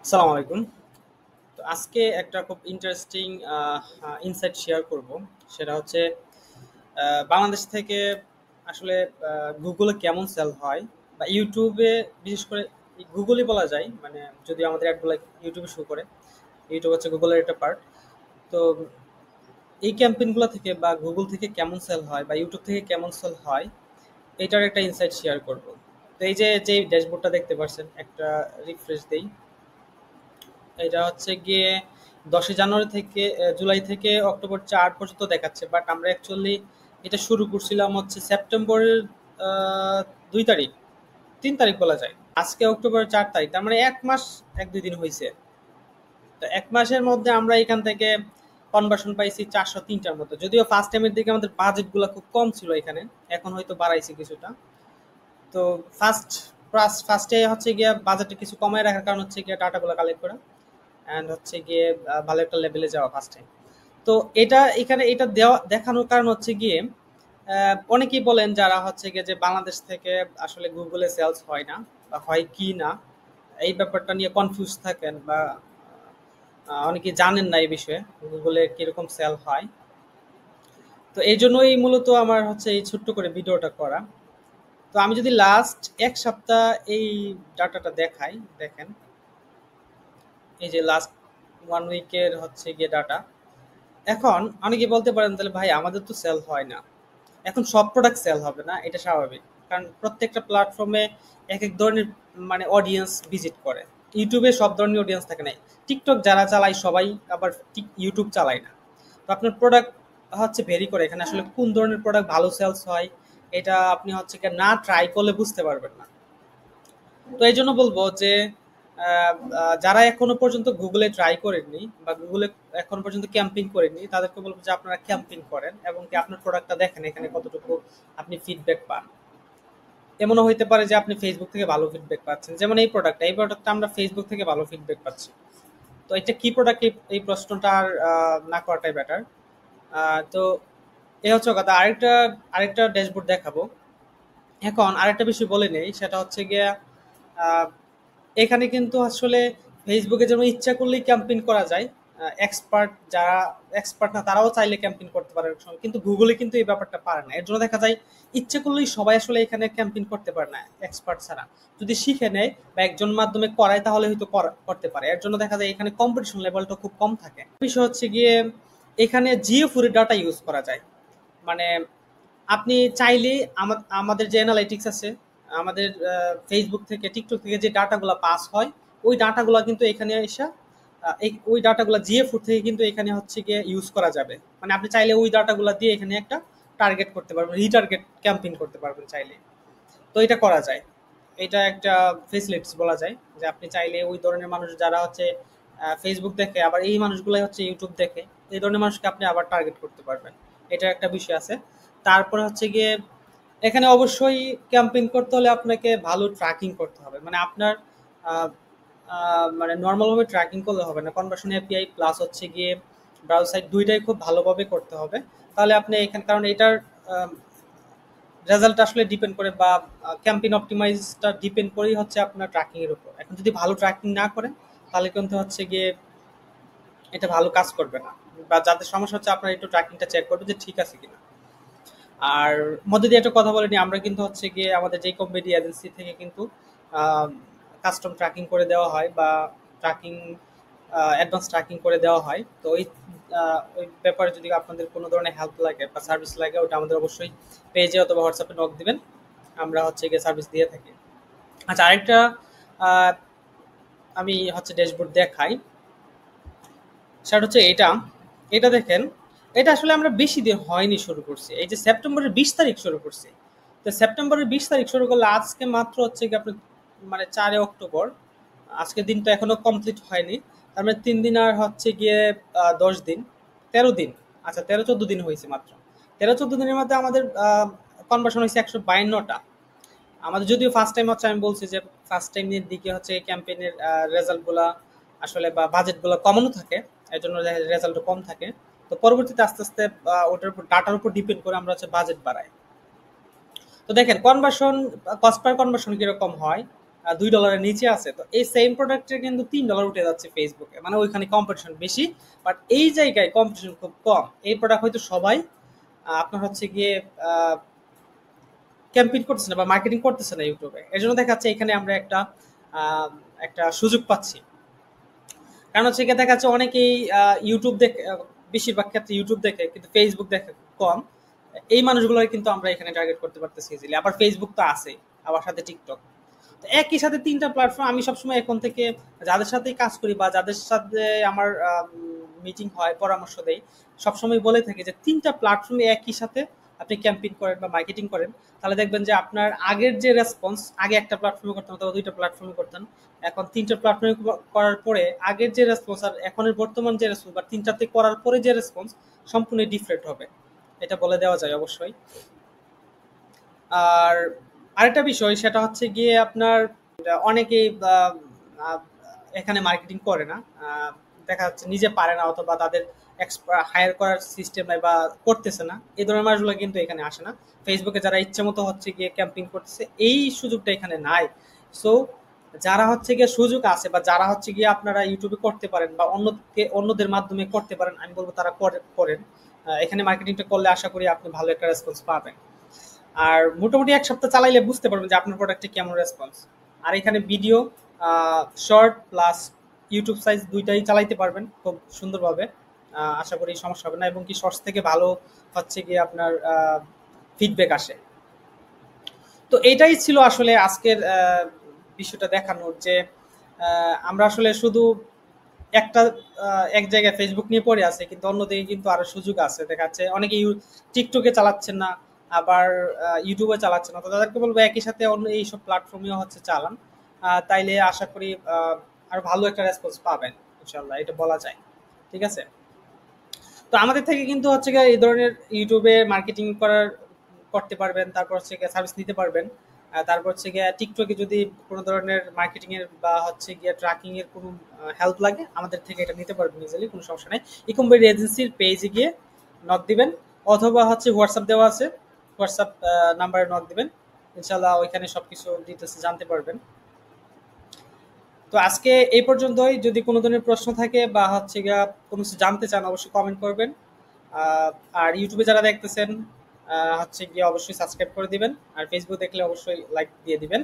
আসসালামু আলাইকুম। তো আজকে একটা খুব ইন্টারেস্টিং ইনসাইট শেয়ার করব। সেটা হচ্ছে বাংলাদেশ থেকে আসলে গুগলে কেমন সেল হয় বা ইউটিউবে, বিশেষ করে গুগলই বলা যায়, মানে যদি আমাদের অ্যাডগুলো ইউটিউবে শো করে। ইউটিউব হচ্ছে গুগলের একটা পার্ট। তো এই ক্যাম্পেইনগুলো থেকে বা গুগল থেকে কেমন সেল হয় বা ইউটিউব থেকে কেমন সেল হয়, এটার একটা ইনসাইট শেয়ার করব। তো এই যে ড্যাশবোর্ডটা দেখতে পাচ্ছেন, একটা রিফ্রেশ দেই। এটা হচ্ছে গিয়ে 10ই জানুয়ারি থেকে জুলাই থেকে অক্টোবর 4 পর্যন্ত দেখাচ্ছে, বাট আমরা অ্যাকচুয়ালি এটা শুরু করছিলাম হচ্ছে সেপ্টেম্বরের 2 তারিখ, 3 তারিখ বলা যায়। আজকে অক্টোবর 4 তারিখ, তার মানে 1 মাস 1-2 দিন হয়েছে। তো 1 মাসের মধ্যে আমরা এখান থেকে কনভার্সন পাইছি 403টার মতো। যদিও ফার্স্ট টাইমের দিকে আমাদের বাজেটগুলো খুব কম ছিল এখানে, এখন হয়তো বাড়াইছে কিছুটা। তো ফার্স্ট ফার্স্টে হচ্ছে গিয়ে বাজেটটা কিছু কমায় রাখার কারণ হচ্ছে গিয়ে ডাটাগুলো কালেক্ট করা অ্যান্ড হচ্ছে গিয়ে ভালো একটা লেভেলে যাওয়া ফার্স্ট টাইম। তো এটা এখানে এটা দেওয়া দেখানোর কারণ হচ্ছে গিয়ে অনেকেই বলেন যারা হচ্ছে গিয়ে যে বাংলাদেশ থেকে আসলে গুগলে সেলস হয় না বা হয় কি না, এই ব্যাপারটা নিয়ে কনফিউজ থাকেন বা অনেকেই জানেন না এই বিষয়ে গুগলে কিরকম সেল হয়। তো এই জন্যই মূলত আমার হচ্ছে এই ছোট্ট করে ভিডিওটা করা। তো আমি যদি লাস্ট 1 সপ্তাহ এই ডাটাটা দেখাই, দেখেন এই যে লাস্ট 1 উইকের হচ্ছে গিয়ে ডাটা। এখন অনেকে বলতে পারেন তাহলে ভাই আমাদের তো সেল হয় না। এখন সব প্রোডাক্ট সেল হবে না, এটা স্বাভাবিক। কারণ প্রত্যেকটা প্ল্যাটফর্মে এক এক ধরনের মানে অডিয়েন্স ভিজিট করে। ইউটিউবে সব ধরনের অডিয়েন্স থাকে না। টিকটক যারা চালায় সবাই আবার ইউটিউব চালায় না। তো আপনার প্রোডাক্ট হচ্ছে ভেরি করে, এখানে আসলে কোন ধরনের প্রোডাক্ট ভালো সেলস হয় এটা আপনি হচ্ছে কি না ট্রাই করলে বুঝতে পারবেন না। তো এই জন্য বলবো যে যারা এখনো পর্যন্ত গুগলে ট্রাই করেননি বা গুগলে এখনো পর্যন্ত ক্যাম্পিং করেননি, তাদেরকে বলবো যে আপনারা ক্যাম্পিং করেন এবং কি আপনার প্রোডাক্টটা দেখেন এখানে কতটুকু আপনি ফিডব্যাক পান। এমনও হইতে পারে যে আপনি ফেসবুক থেকে ভালো ফিডব্যাক পাচ্ছেন, যেমন এই প্রোডাক্টটা আমরা ফেসবুক থেকে ভালো ফিডব্যাক পাচ্ছি। তো এটা কি প্রোডাক্ট, এই প্রশ্নটা আর না করাটাই বেটার। তো এই হচ্ছে কথা। আরেকটা আরেকটা ড্যাশবোর্ড দেখাবো। এখন আরেকটা বিষয় বলে নেই, সেটা হচ্ছে গিয়া আহ, এখানে কিন্তু আসলে ফেসবুকে যেমন ইচ্ছা করলেই ক্যাম্পেইন করা যায়, এক্সপার্ট যারা এক্সপার্ট না তারাও চাইলে ক্যাম্পেইন করতে পারে অনেক সময়, কিন্তু গুগলে কিন্তু এই ব্যাপারটা পারে না। এর জন্য দেখা যায় ইচ্ছে করলেই সবাই আসলে এখানে ক্যাম্পেইন করতে পারে না এক্সপার্ট ছাড়া। যদি শিখে নেয় বা একজন মাধ্যমে করায় তাহলে হয়তো করতে পারে। এর জন্য দেখা যায় এখানে কম্পিটিশন লেভেলটা খুব কম থাকে। বিষয় হচ্ছে গিয়ে এখানে জিও ফুরি ডাটা ইউজ করা যায়। মানে আপনি চাইলে আমাদের যে অ্যানালাইটিক্স আছে, আমাদের ফেসবুক থেকে টিকটক থেকে যে ডাটাগুলো পাস হয়, ওই ডাটাগুলো কিন্তু এখানে এসে ওই ডাটাগুলো জিএ ফুড থেকে কিন্তু এখানে হচ্ছে গিয়ে ইউজ করা যাবে। মানে আপনি চাইলে ওই ডাটাগুলো দিয়ে এখানে একটা টার্গেট করতে পারবেন, রিটার্গেট ক্যাম্পেইন করতে পারবেন চাইলে। তো এটা করা যায়। এটা একটা ফেসিলিটিস বলা যায় যে আপনি চাইলে ওই ধরনের মানুষ যারা হচ্ছে ফেসবুক দেখে, আবার এই মানুষগুলাই হচ্ছে ইউটিউব দেখে, এই ধরনের মানুষকে আপনি আবার টার্গেট করতে পারবেন। এটা একটা বিষয় আছে। তারপরে হচ্ছে গিয়ে এখানে অবশ্যই ক্যাম্পেইন করতে হলে আপনাকে ভালো ট্র্যাকিং করতে হবে। মানে আপনার আহ, মানে নর্মালভাবে ট্র্যাকিং করলে হবে না, কনভার্সন এপিআই প্লাস হচ্ছে গিয়ে ব্রাউজার সাইট দুইটাই খুব ভালোভাবে করতে হবে। তাহলে আপনি এখানে, কারণ এটার রেজাল্ট আসলে ডিপেন্ড করে বা ক্যাম্পেইন অপটিমাইজটা ডিপেন্ড করেই হচ্ছে আপনার ট্র্যাকিং এর উপর। এখন যদি ভালো ট্র্যাকিং না করেন তাহলে কিন্তু হচ্ছে গিয়ে এটা ভালো কাজ করবে না। বা যাদের সমস্যা হচ্ছে আপনার একটু ট্র্যাকিংটা চেক করবে যে ঠিক আছে কিনা। আর মধ্যে দিয়ে একটা কথা বলেনি, আমরা কিন্তু হচ্ছে গিয়ে আমাদের যেই কমেডি এজেন্সি থেকে কিন্তু কাস্টম ট্র্যাকিং করে দেওয়া হয় বা ট্র্যাকিং অ্যাডভান্স ট্র্যাকিং করে দেওয়া হয়। তো ওই ব্যাপারে যদি আপনাদের কোনো ধরনের হেল্প লাগে বা সার্ভিস লাগে, ওটা আমাদের অবশ্যই পেজে অথবা হোয়াটসঅ্যাপে নক দিবেন। আমরা হচ্ছে গিয়ে সার্ভিস দিয়ে থাকি। আচ্ছা, আরেকটা আহ, আমি হচ্ছে ড্যাশবোর্ড দেখাই। সেটা হচ্ছে এটা। এটা দেখেন, এটা আসলে আমরা বেশি দিন হয়নি শুরু করছি, এই যে সেপ্টেম্বরের 20 তারিখ শুরু করছি। তো সেপ্টেম্বরের 20 তারিখ শুরু করলে আজকে মাত্র হচ্ছে কি আপনার মানে 4 অক্টোবর। আজকের দিনটা এখনো কমপ্লিট হয়নি। তার মানে 3 দিন আর হচ্ছে গিয়ে 10 দিন, 13 দিন। আচ্ছা, 13-14 দিন হয়েছে মাত্র। 13-14 দিনের মধ্যে আমাদের কনভার্সন হয়েছে 152টা। আমাদের যদিও ফার্স্ট টাইম হচ্ছে, আমি বলছি যে ফার্স্ট টাইমের দিকে হচ্ছে ক্যাম্পেইনের রেজাল্টগুলা আসলে বা বাজেটগুলো কমানো থাকে, এর জন্য রেজাল্টও কম থাকে। তো পরবর্তীতে আস্তে আস্তে ওটার উপর ডাটার উপর ডিপেন্ড করে আমরা হচ্ছে বাজেট বাড়াই। তো দেখেন কনভার্সন, কস্ট পার কনভার্সন কিরকম হয়। $2 নিচে আছে, তো এই সেম প্রোডাক্টের কিন্তু $3 উঠে যাচ্ছে ফেসবুকে, মানে ওইখানে কম্পিটিশন বেশি। বাট এই জায়গায় কম্পিটিশন খুব কম, এই প্রোডাক্ট হয়তো সবাই আপনার হচ্ছে গিয়ে ক্যাম্পেইন করতেছে না বা মার্কেটিং করতেছে না ইউটিউবে। এর জন্য দেখা যাচ্ছে এখানে আমরা একটা সুযোগ পাচ্ছি। কারণ হচ্ছে গিয়ে দেখা যাচ্ছে অনেকেই ইউটিউব দেখে, বেশিরভাগ ক্ষেত্রে ইউটিউব দেখে কিন্তু ফেসবুক দেখে খুব কম। এই মানুষগুলোর কিন্তু আমরা এখানে টার্গেট করতে পারতেছি ইজিলি। আবার ফেসবুক তো আছে, আবার সাথে টিকটক। তো একই সাথে 3টা প্ল্যাটফর্ম আমি সবসময় এখন থেকে যাদের সাথেই কাজ করি বা যাদের সাথে আমার মিটিং হয়, পরামর্শ দেই, সবসময় বলে থাকি যে 3টা প্ল্যাটফর্মে একই সাথে আপনি ক্যাম্পেইন করেন বা মার্কেটিং করেন, তাহলে দেখবেন যে আপনার আগের যে রেসপন্স, আগে একটা প্ল্যাটফর্মে করতেন অথবা 2টা প্ল্যাটফর্মে করতেন, এখন 3টা প্ল্যাটফর্মে করার পরে আগের যে রেসপন্স আর এখনের বর্তমান যে রেসপন্স বা 3টাতে করার পরে যে রেসপন্স সম্পূর্ণ ডিফারেন্ট হবে, এটা বলে দেওয়া যায় অবশ্যই। আর আরেকটা বিষয় সেটা হচ্ছে গিয়ে আপনার অনেকেই আহ, এখানে মার্কেটিং করে না, দেখা যাচ্ছে নিজে পারে না অথবা তাদের হায়ার করার সিস্টেম নাই বা করতেছে না, এই ধরনের মানুষগুলো কিন্তু এখানে আসে না। ফেসবুকে যারা ইচ্ছে মতো হচ্ছে গিয়ে ক্যাম্পিং করতেছে, এই সুযোগটা এখানে নাই। সো যারা হচ্ছে গিয়ে সুযোগ আছে বা যারা হচ্ছে গিয়ে আপনারা ইউটিউবে করতে পারেন বা অন্যদের মাধ্যমে করতে পারেন, আমি বলবো তারা করেন। এখানে মার্কেটিংটা করলে আশা করি আপনি ভালো একটা রেসপন্স পাবেন। আর মোটামুটি 1 সপ্তাহ চালাইলে বুঝতে পারবেন যে আপনার প্রোডাক্টে কেমন রেসপন্স। আর এখানে video, short plus YouTube size দুইটাই চালাইতে পারবেন খুব সুন্দরভাবে। আশা করি সমস্যা হবে না, এবং কি শর্টস থেকে ভালো হচ্ছে গিয়ে আপনার ফিডব্যাক আসে। তো এটাই ছিল আসলে আজকের বিষয়টা দেখানোর, যে আমরা আসলে শুধু একটা এক জায়গায় ফেসবুক নিয়ে পড়ে আছে, কিন্তু অন্যদিকে কিন্তু আরো সুযোগ আছে। দেখা যাচ্ছে অনেকে টিকটকে চালাচ্ছেন না, আবার ইউটিউবে চালাচ্ছেন না, তো তাদেরকে বলবো একই সাথে অন্য এইসব প্ল্যাটফর্মেও হচ্ছে চালান। তাইলে আশা করি আরো ভালো একটা রেসপন্স পাবেন ইনশাল্লাহ, এটা বলা যায়। ঠিক আছে। তো আমাদের থেকে কিন্তু হচ্ছে গিয়ে এই ধরনের ইউটিউবে মার্কেটিং করতে পারবেন, তারপর হচ্ছে গিয়ে সার্ভিস নিতে পারবেন। তারপর হচ্ছে গিয়ে টিকটকে যদি কোনো ধরনের মার্কেটিং এর বা হচ্ছে গিয়ে ট্র্যাকিং এর কোনো হেল্প লাগে, আমাদের থেকে এটা নিতে পারবেন ইজিলি, কোনো সমস্যা নাই। ইকম্বেরি এজেন্সির পেজে গিয়ে নক দিবেন, অথবা হচ্ছে হোয়াটসঅ্যাপ দেওয়া আছে, হোয়াটসঅ্যাপ নাম্বারে নক দিবেন, ইনশাল্লাহ ওইখানে সবকিছু ডিটেলস জানতে পারবেন। তো আজকে এই পর্যন্তই। যদি কোনো ধরনের প্রশ্ন থাকে বা হচ্ছে গিয়া কোনো কিছু জানতে চান, অবশ্যই কমেন্ট করবেন। আহ, আর ইউটিউবে যারা দেখতেছেন হচ্ছে গিয়ে অবশ্যই সাবস্ক্রাইব করে দিবেন, আর ফেসবুক দেখলে অবশ্যই লাইক দিয়ে দিবেন,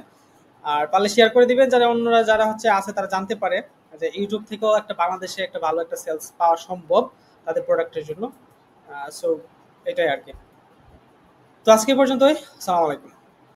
আর পারলে শেয়ার করে দিবেন, যারা অন্যরা যারা হচ্ছে আছে তারা জানতে পারে যে ইউটিউব থেকেও একটা বাংলাদেশে একটা ভালো একটা সেলস পাওয়া সম্ভব তাদের প্রোডাক্টের জন্য। সো এটাই আর কি। তো আজকে এই পর্যন্তই। আসসালামু আলাইকুম।